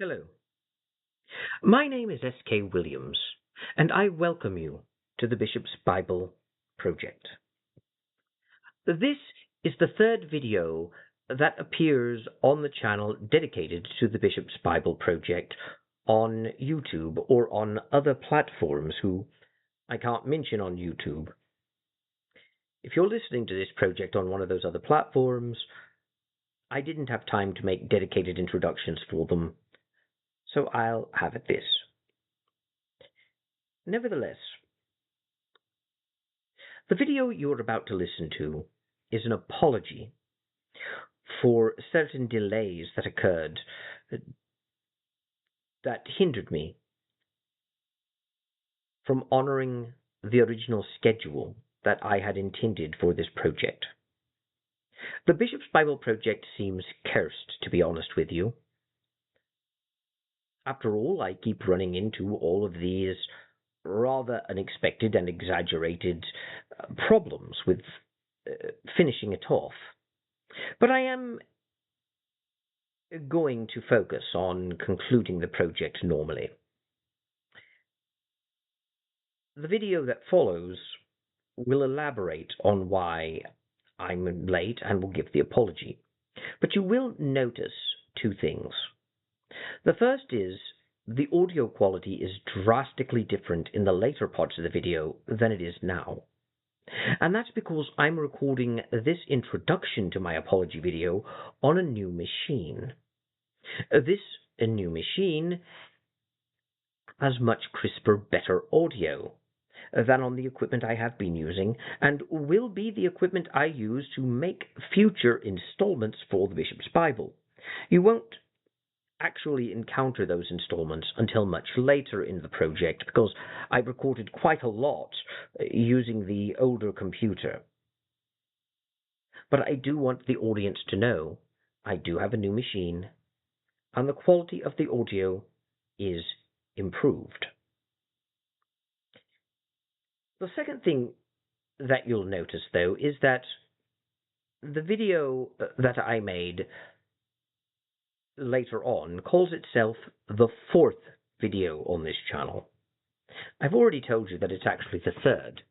Hello, my name is S.K. Williams, and I welcome you to the Bishop's Bible Project. This is the third video that appears on the channel dedicated to the Bishop's Bible Project on YouTube or on other platforms who I can't mention on YouTube. If you're listening to this project on one of those other platforms, I didn't have time to make dedicated introductions for them, so I'll have it this. Nevertheless, the video you're about to listen to is an apology for certain delays that occurred that hindered me from honoring the original schedule that I had intended for this project. The Bishop's Bible Project seems cursed, to be honest with you. After all, I keep running into all of these rather unexpected and exaggerated problems with finishing it off. But I am going to focus on concluding the project normally. The video that follows will elaborate on why I'm late and will give the apology. But you will notice two things. The first is the audio quality is drastically different in the later parts of the video than it is now. And that's because I'm recording this introduction to my apology video on a new machine. This new machine has much crisper, better audio than on the equipment I have been using, and will be the equipment I use to make future installments for the Bishop's Bible. You won't actually encounter those installments until much later in the project, because I've recorded quite a lot using the older computer. But I do want the audience to know I do have a new machine, and the quality of the audio is improved. The second thing that you'll notice, though, is that the video that I made later on calls itself the fourth video on this channel. I've already told you that it's actually the third,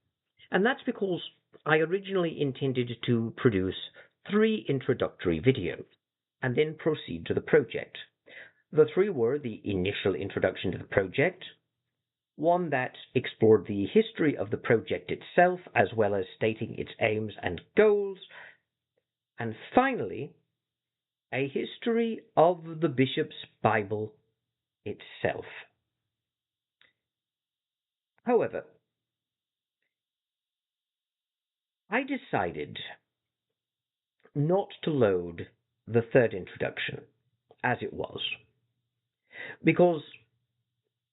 and that's because I originally intended to produce 3 introductory videos and then proceed to the project. The 3 were the initial introduction to the project, one that explored the history of the project itself as well as stating its aims and goals, and finally, a history of the Bishop's Bible itself. However, I decided not to load the third introduction as it was, because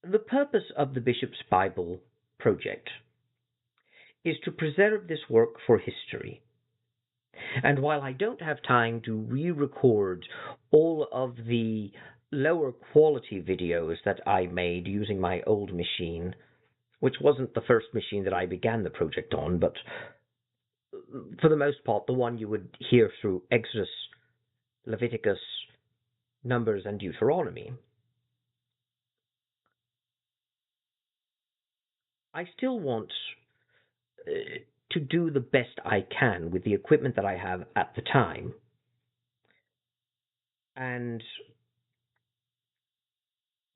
the purpose of the Bishop's Bible project is to preserve this work for history. And while I don't have time to re-record all of the lower quality videos that I made using my old machine, which wasn't the first machine that I began the project on, but for the most part the one you would hear through Exodus, Leviticus, Numbers, and Deuteronomy, I still want to do the best I can with the equipment that I have at the time. And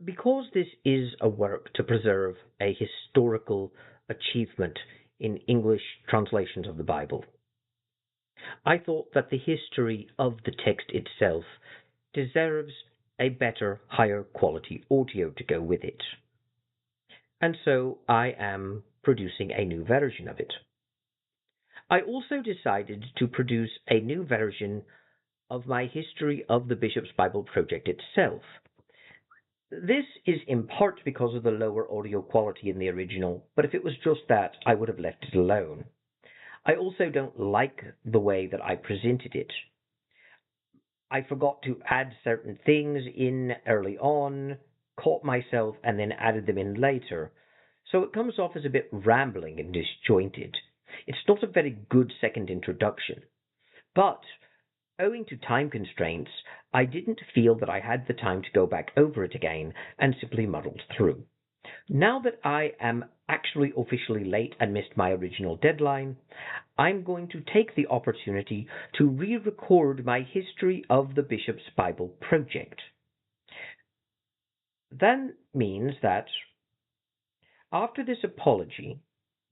because this is a work to preserve a historical achievement in English translations of the Bible, I thought that the history of the text itself deserves a better, higher quality audio to go with it. And so I am producing a new version of it. I also decided to produce a new version of my history of the Bishop's Bible Project itself. This is in part because of the lower audio quality in the original, but if it was just that, I would have left it alone. I also don't like the way that I presented it. I forgot to add certain things in early on, caught myself, and then added them in later. So it comes off as a bit rambling and disjointed. It's not a very good second introduction. But owing to time constraints, I didn't feel that I had the time to go back over it again and simply muddled through. Now that I am actually officially late and missed my original deadline, I'm going to take the opportunity to re-record my History of the Bishop's Bible project. That means that after this apology,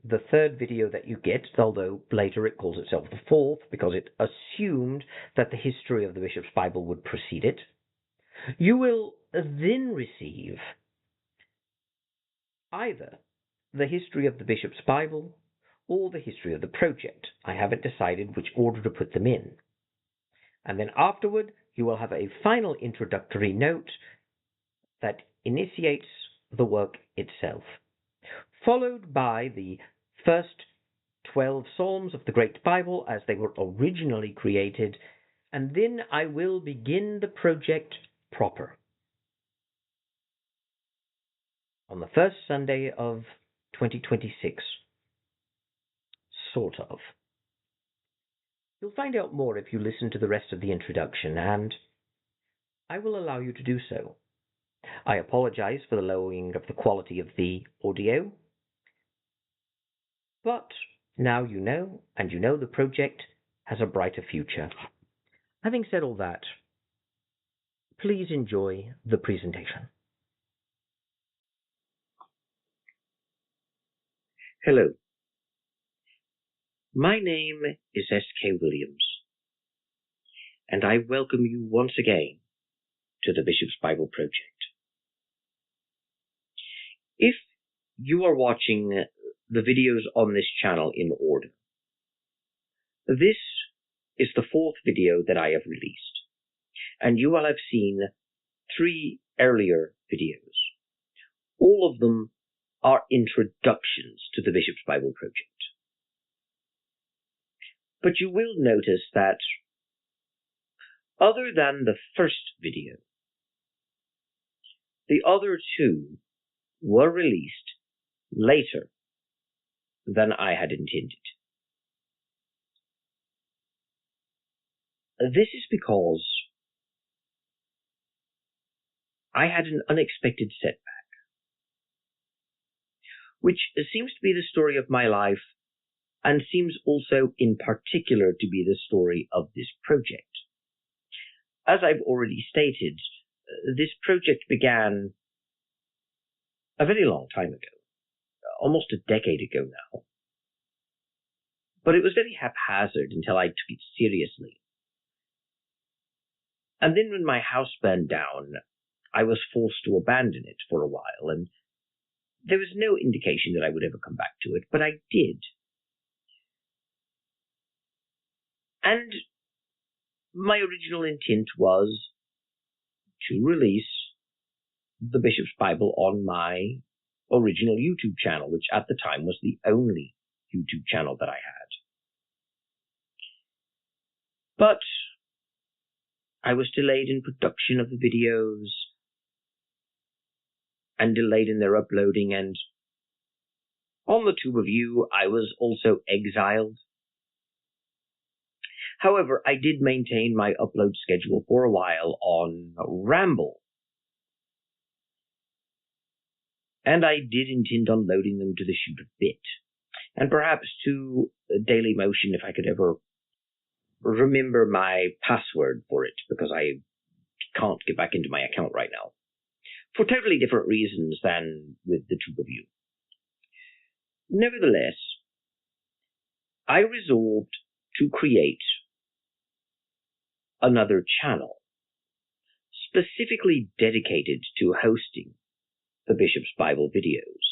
the third video that you get, although later it calls itself the fourth because it assumed that the history of the Bishop's Bible would precede it, you will then receive either the history of the Bishop's Bible or the history of the project. I haven't decided which order to put them in. And then afterward, you will have a final introductory note that initiates the work itself, followed by the first 12 Psalms of the Great Bible as they were originally created, and then I will begin the project proper on the first Sunday of 2026. Sort of. You'll find out more if you listen to the rest of the introduction, and I will allow you to do so. I apologize for the lowering of the quality of the audio, but now you know, and you know the project has a brighter future. Having said all that, please enjoy the presentation. Hello. My name is S.K. Williams, and I welcome you once again to the Bishop's Bible Project. If you are watching the videos on this channel in order, this is the fourth video that I have released, and you will have seen 3 earlier videos. All of them are introductions to the Bishop's Bible Project. But you will notice that other than the first video, the other 2 were released later than I had intended. This is because I had an unexpected setback, which seems to be the story of my life and seems also in particular to be the story of this project. As I've already stated, this project began a very long time ago, almost a decade ago now. But it was very haphazard until I took it seriously. And then when my house burned down, I was forced to abandon it for a while, and there was no indication that I would ever come back to it, but I did. And my original intent was to release the Bishop's Bible on my original YouTube channel, which at the time was the only YouTube channel that I had. But I was delayed in production of the videos and delayed in their uploading, and on the 2 review, I was also exiled. However, I did maintain my upload schedule for a while on Ramble, and I did intend on loading them to the Shoot a Bit, and perhaps to Daily Motion if I could ever remember my password for it, because I can't get back into my account right now, for totally different reasons than with the 2 review. Nevertheless, I resolved to create another channel specifically dedicated to hosting the Bishop's Bible videos.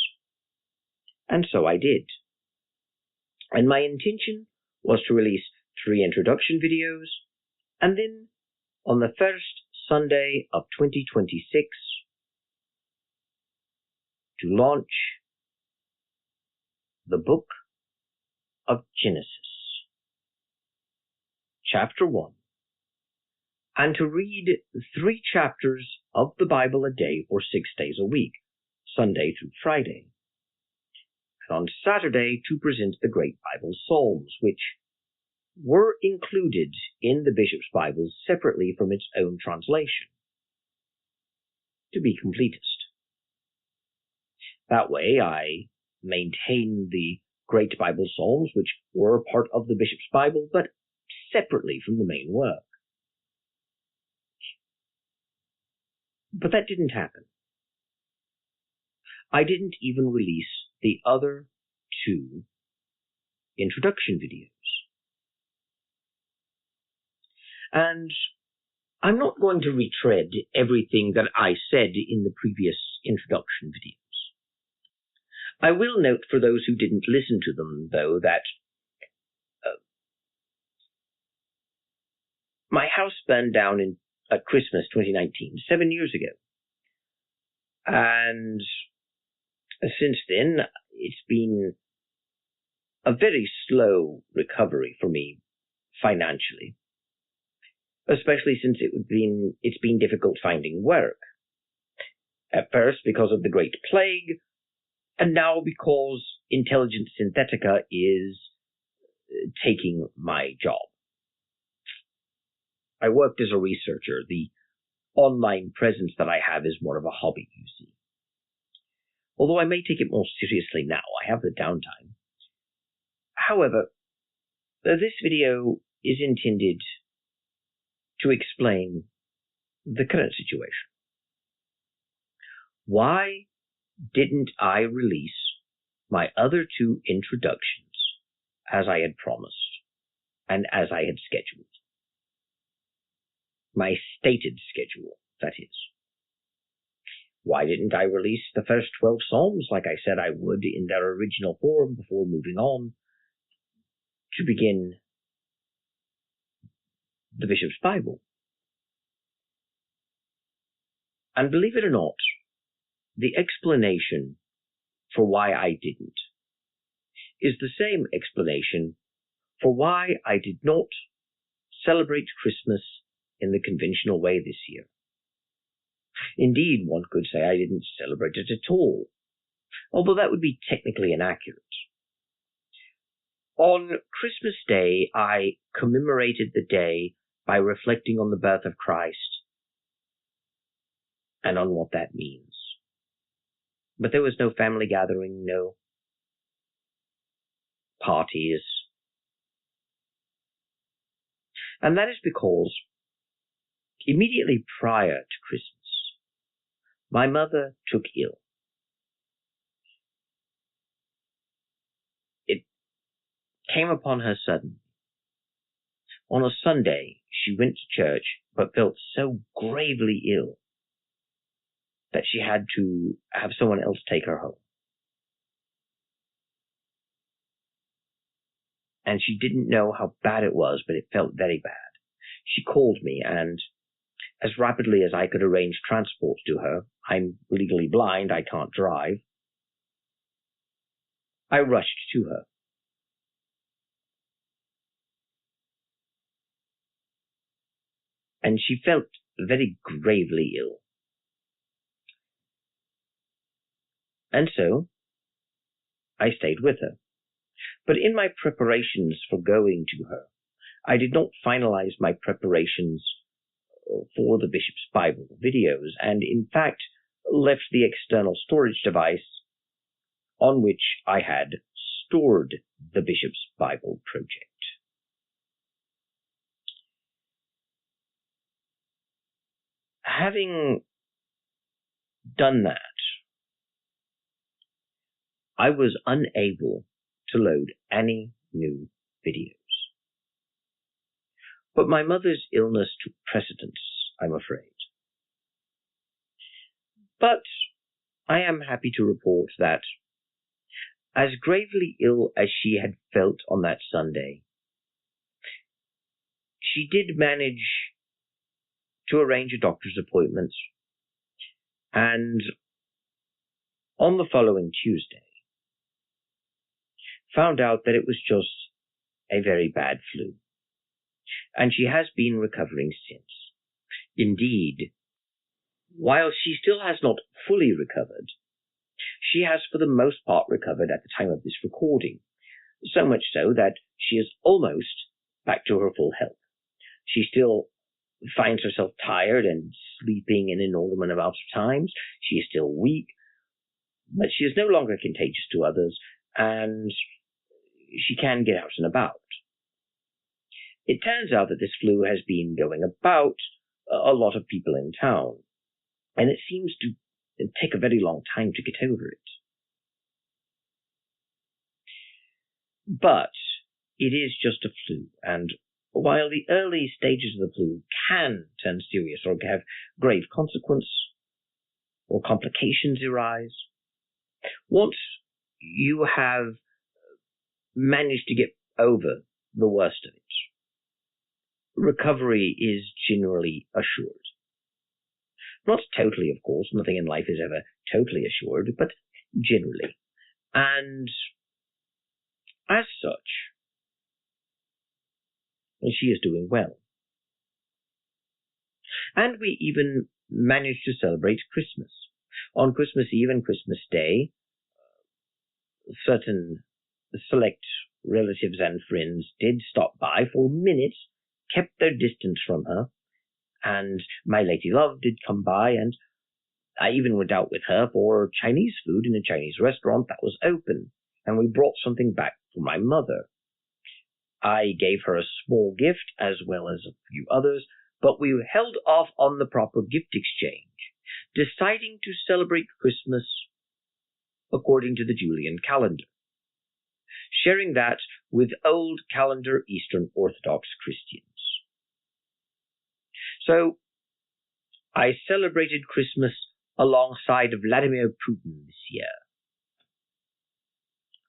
And so I did. And my intention was to release 3 introduction videos, and then on the first Sunday of 2026 to launch the book of Genesis, chapter 1, and to read 3 chapters of the Bible a day for 6 days a week, Sunday through Friday. And on Saturday to present the Great Bible Psalms, which were included in the Bishop's Bible separately from its own translation, to be completist. That way I maintained the Great Bible Psalms, which were part of the Bishop's Bible, but separately from the main work. But that didn't happen. I didn't even release the other 2 introduction videos. And I'm not going to retread everything that I said in the previous introduction videos. I will note for those who didn't listen to them, though, that my house burned down at Christmas 2019, 7 years ago. And since then, it's been a very slow recovery for me financially, especially since it's been difficult finding work. At first because of the Great Plague, and now because Intelligence Synthetica is taking my job. I worked as a researcher. The online presence that I have is more of a hobby, you see. Although I may take it more seriously now, I have the downtime. However, this video is intended to explain the current situation. Why didn't I release my other 2 introductions as I had promised and as I had scheduled? My stated schedule, that is. Why didn't I release the first 12 Psalms like I said I would in their original form before moving on to begin the Bishop's Bible? And believe it or not, the explanation for why I didn't is the same explanation for why I did not celebrate Christmas in the conventional way this year. Indeed, one could say I didn't celebrate it at all, although that would be technically inaccurate. On Christmas Day, I commemorated the day by reflecting on the birth of Christ and on what that means. But there was no family gathering, no parties. And that is because immediately prior to Christmas, my mother took ill. It came upon her suddenly. On a Sunday, she went to church, but felt so gravely ill that she had to have someone else take her home. And she didn't know how bad it was, but it felt very bad. She called me, and as rapidly as I could arrange transport to her, I'm legally blind, I can't drive, I rushed to her. And she felt very gravely ill. And so, I stayed with her. But in my preparations for going to her, I did not finalize my preparations for the Bishop's Bible videos, and in fact left the external storage device on which I had stored the Bishop's Bible project. Having done that, I was unable to load any new videos. But my mother's illness took precedence, I'm afraid. But I am happy to report that, as gravely ill as she had felt on that Sunday, she did manage to arrange a doctor's appointment, and on the following Tuesday, found out that it was just a very bad flu. And she has been recovering since. Indeed, while she still has not fully recovered, she has for the most part recovered at the time of this recording, so much so that she is almost back to her full health. She still finds herself tired and sleeping an inordinate amount of times. She is still weak, but she is no longer contagious to others, and she can get out and about. It turns out that this flu has been going about a lot of people in town, and it seems to take a very long time to get over it. But it is just a flu, and while the early stages of the flu can turn serious or have grave consequence or complications arise, once you have managed to get over the worst of it, recovery is generally assured. Not totally, of course. Nothing in life is ever totally assured, but generally. And as such, she is doing well. And we even managed to celebrate Christmas. On Christmas Eve and Christmas Day, certain select relatives and friends did stop by for minutes, kept their distance from her, and my lady love did come by, and I even went out with her for Chinese food in a Chinese restaurant that was open, and we brought something back for my mother. I gave her a small gift as well as a few others, but we held off on the proper gift exchange, deciding to celebrate Christmas according to the Julian calendar, sharing that with old calendar Eastern Orthodox Christians. So I celebrated Christmas alongside Vladimir Putin this year,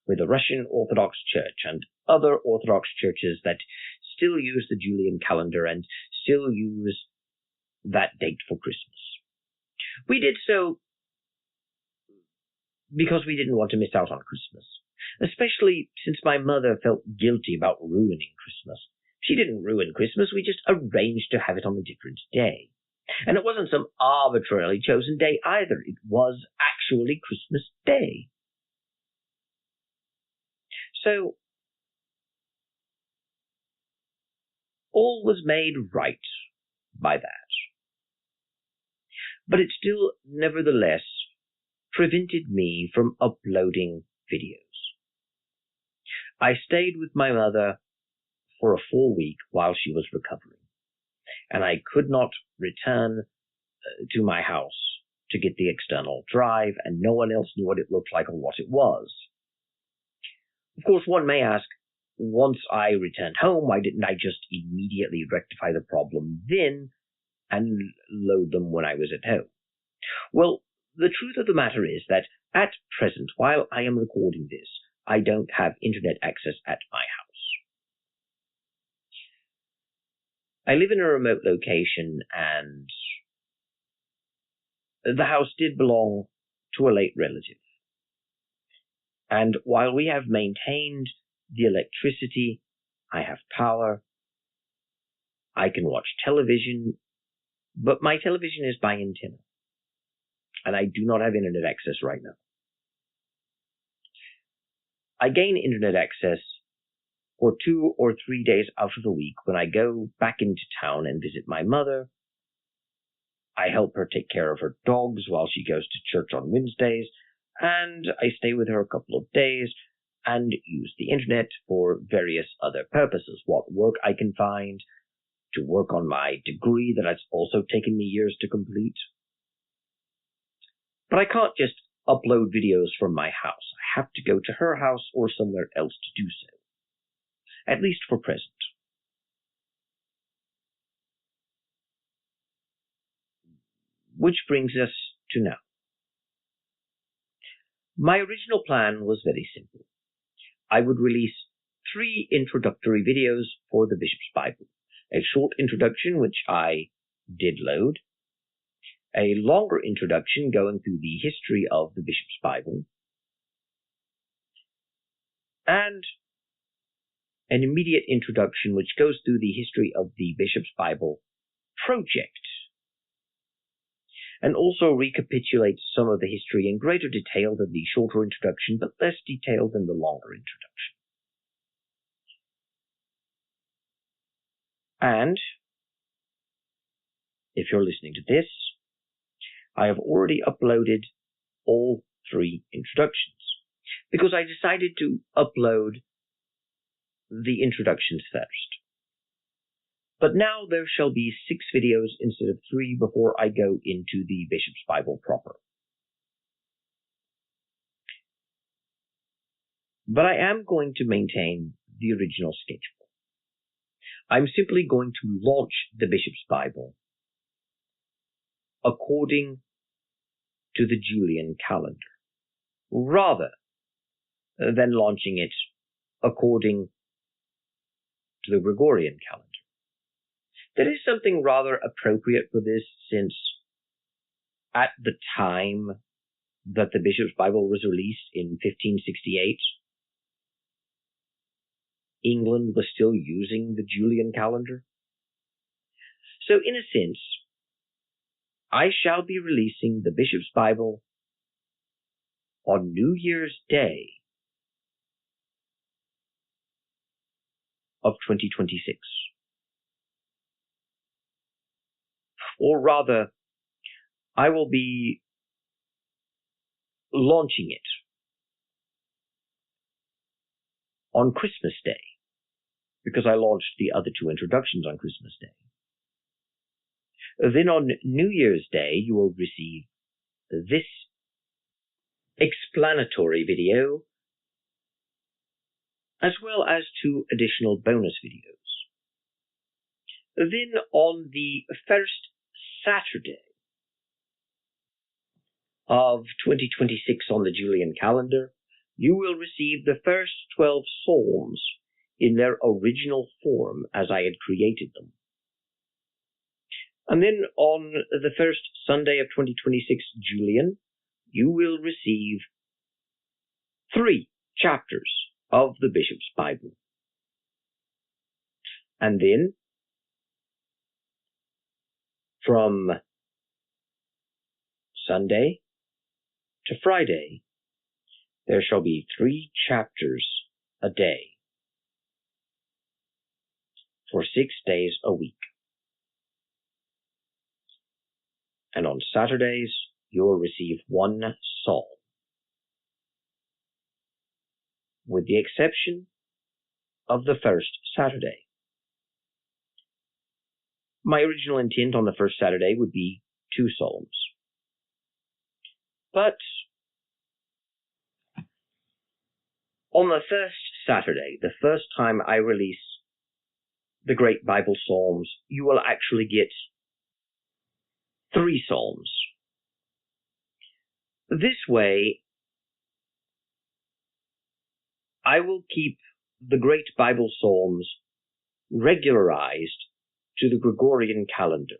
with the Russian Orthodox Church and other Orthodox churches that still use the Julian calendar and still use that date for Christmas. We did so because we didn't want to miss out on Christmas, especially since my mother felt guilty about ruining Christmas. She didn't ruin Christmas, we just arranged to have it on a different day. And it wasn't some arbitrarily chosen day either, it was actually Christmas Day. So, all was made right by that. But it still, nevertheless, prevented me from uploading videos. I stayed with my mother for a full week while she was recovering, and I could not return to my house to get the external drive, and no one else knew what it looked like or what it was. Of course, one may ask, once I returned home, why didn't I just immediately rectify the problem then and load them when I was at home? Well, the truth of the matter is that at present, while I am recording this, I don't have internet access at my house. I live in a remote location, and the house did belong to a late relative. And while we have maintained the electricity, I have power, I can watch television, but my television is by antenna, and I do not have internet access right now. I gain internet access for 2 or 3 days out of the week when I go back into town and visit my mother. I help her take care of her dogs while she goes to church on Wednesdays, and I stay with her a couple of days and use the internet for various other purposes, what work I can find, to work on my degree that has also taken me years to complete. But I can't just upload videos from my house. I have to go to her house or somewhere else to do so, at least for present. Which brings us to now. My original plan was very simple. I would release 3 introductory videos for the Bishop's Bible. A short introduction, which I did load. A longer introduction going through the history of the Bishop's Bible. And an immediate introduction which goes through the history of the Bishop's Bible project, and also recapitulates some of the history in greater detail than the shorter introduction, but less detailed than the longer introduction. And if you're listening to this, I have already uploaded all 3 introductions because I decided to upload the introductions first. But now there shall be 6 videos instead of 3 before I go into the Bishop's Bible proper. But I am going to maintain the original schedule. I'm simply going to launch the Bishop's Bible according to the Julian calendar, rather than launching it according to the Gregorian calendar. There is something rather appropriate for this, since at the time that the Bishop's Bible was released in 1568, England was still using the Julian calendar. So in a sense, I shall be releasing the Bishop's Bible on New Year's Day of 2026. Or rather, I will be launching it on Christmas Day, because I launched the other 2 introductions on Christmas Day. Then on New Year's Day, you will receive this explanatory video, as well as 2 additional bonus videos. Then on the first Saturday of 2026 on the Julian calendar, you will receive the first 12 Psalms in their original form as I had created them. And then on the first Sunday of 2026 Julian, you will receive 3 chapters of the Bishop's Bible. And then, from Sunday to Friday, there shall be 3 chapters a day for 6 days a week. And on Saturdays, you will receive 1 psalm, with the exception of the first Saturday. My original intent on the first Saturday would be 2 psalms. But on the first Saturday, the first time I release the Great Bible Psalms, you will actually get 3 psalms. This way, I will keep the Great Bible Psalms regularized to the Gregorian calendar.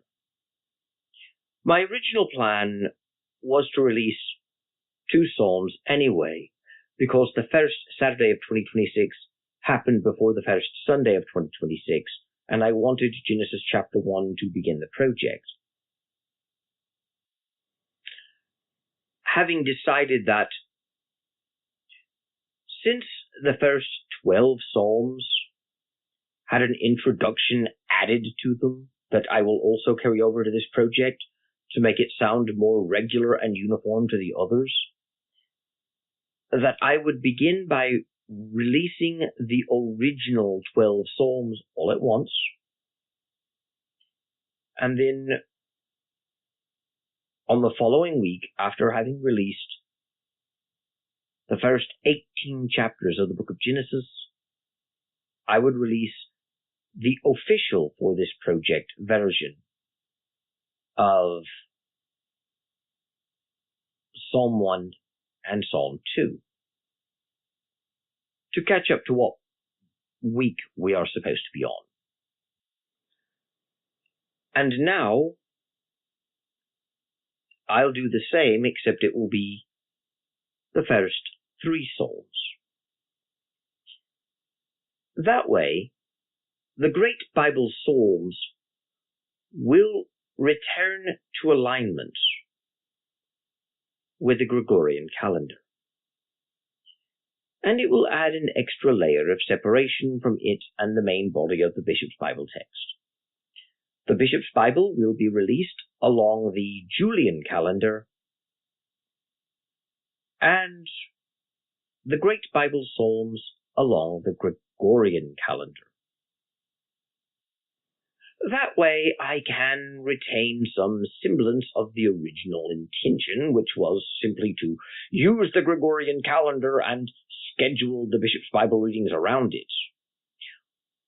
My original plan was to release 2 psalms anyway, because the first Saturday of 2026 happened before the first Sunday of 2026, and I wanted Genesis chapter 1 to begin the project. Having decided that since the first 12 Psalms had an introduction added to them that I will also carry over to this project to make it sound more regular and uniform to the others, that I would begin by releasing the original 12 Psalms all at once, and then on the following week, after having released the first 18 chapters of the book of Genesis, I would release the official for this project version of Psalm 1 and Psalm 2 to catch up to what week we are supposed to be on. And now I'll do the same, except it will be the first 3 Psalms. That way, the Great Bible Psalms will return to alignment with the Gregorian calendar, and it will add an extra layer of separation from it and the main body of the Bishop's Bible text. The Bishop's Bible will be released along the Julian calendar, and the Great Bible Psalms along the Gregorian calendar. That way I can retain some semblance of the original intention, which was simply to use the Gregorian calendar and schedule the Bishop's Bible readings around it,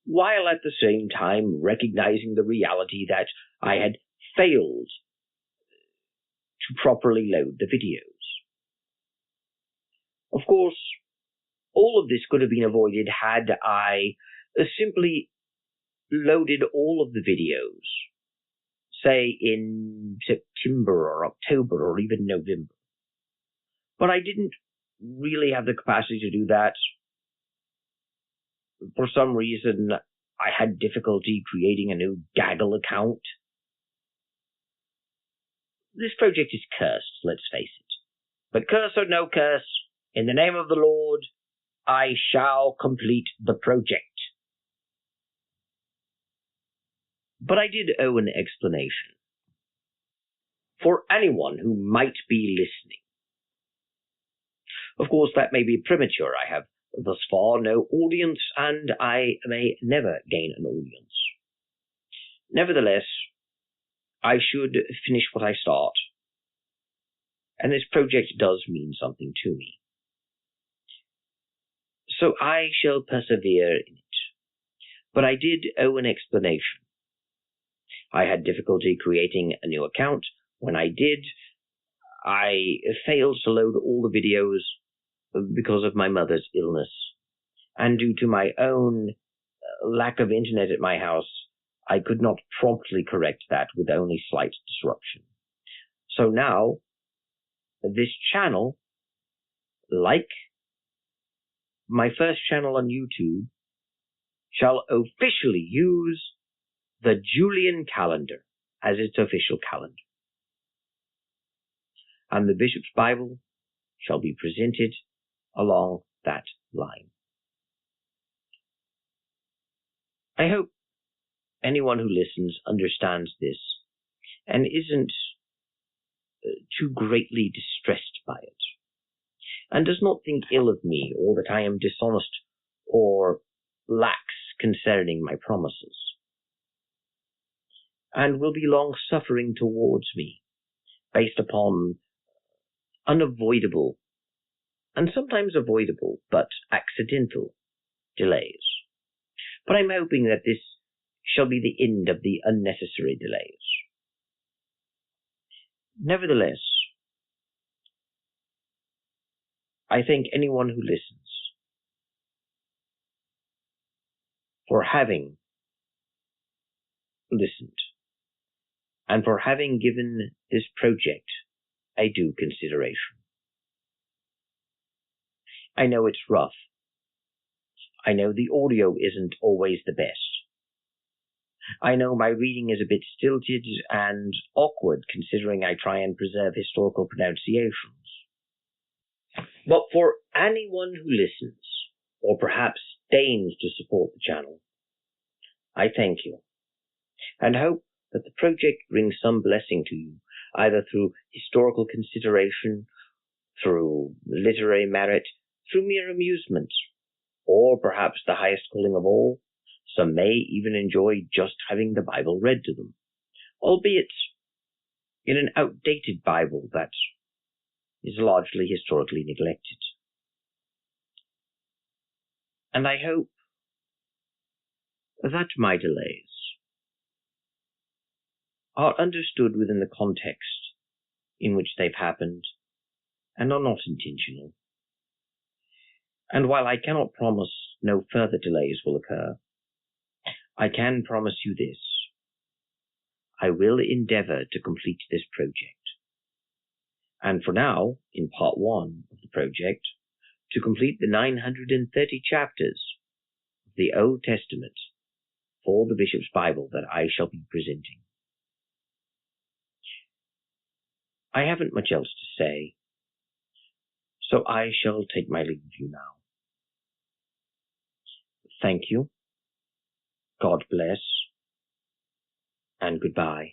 while at the same time recognizing the reality that I had failed to properly load the videos. Of course, all of this could have been avoided had I simply loaded all of the videos, say in September or October or even November. But I didn't really have the capacity to do that. For some reason, I had difficulty creating a new Gaggle account. This project is cursed, let's face it. But curse or no curse, in the name of the Lord, I shall complete the project. But I did owe an explanation for anyone who might be listening. Of course, that may be premature. I have thus far no audience, and I may never gain an audience. Nevertheless, I should finish what I start, and this project does mean something to me. So I shall persevere in it. But I did owe an explanation. I had difficulty creating a new account. When I did, I failed to load all the videos because of my mother's illness. And due to my own lack of internet at my house, I could not promptly correct that with only slight disruption. So now, this channel, like my first channel on YouTube, shall officially use the Julian calendar as its official calendar. And the Bishop's Bible shall be presented along that line. I hope anyone who listens understands this and isn't too greatly distressed by it, and does not think ill of me or that I am dishonest or lax concerning my promises, and will be long-suffering towards me, based upon unavoidable, and sometimes avoidable, but accidental delays. But I'm hoping that this shall be the end of the unnecessary delays. Nevertheless, I thank anyone who listens for having listened, and for having given this project a due consideration. I know it's rough. I know the audio isn't always the best. I know my reading is a bit stilted and awkward considering I try and preserve historical pronunciations. But for anyone who listens, or perhaps deigns to support the channel, I thank you, and hope that the project brings some blessing to you, either through historical consideration, through literary merit, through mere amusement, or perhaps the highest calling of all, some may even enjoy just having the Bible read to them, albeit in an outdated Bible that is largely historically neglected. And I hope that my delays are understood within the context in which they've happened and are not intentional. And while I cannot promise no further delays will occur, I can promise you this: I will endeavor to complete this project. And for now, in part 1 of the project, to complete the 930 chapters of the Old Testament for the Bishop's Bible that I shall be presenting. I haven't much else to say, so I shall take my leave of you now. Thank you. God bless. and goodbye.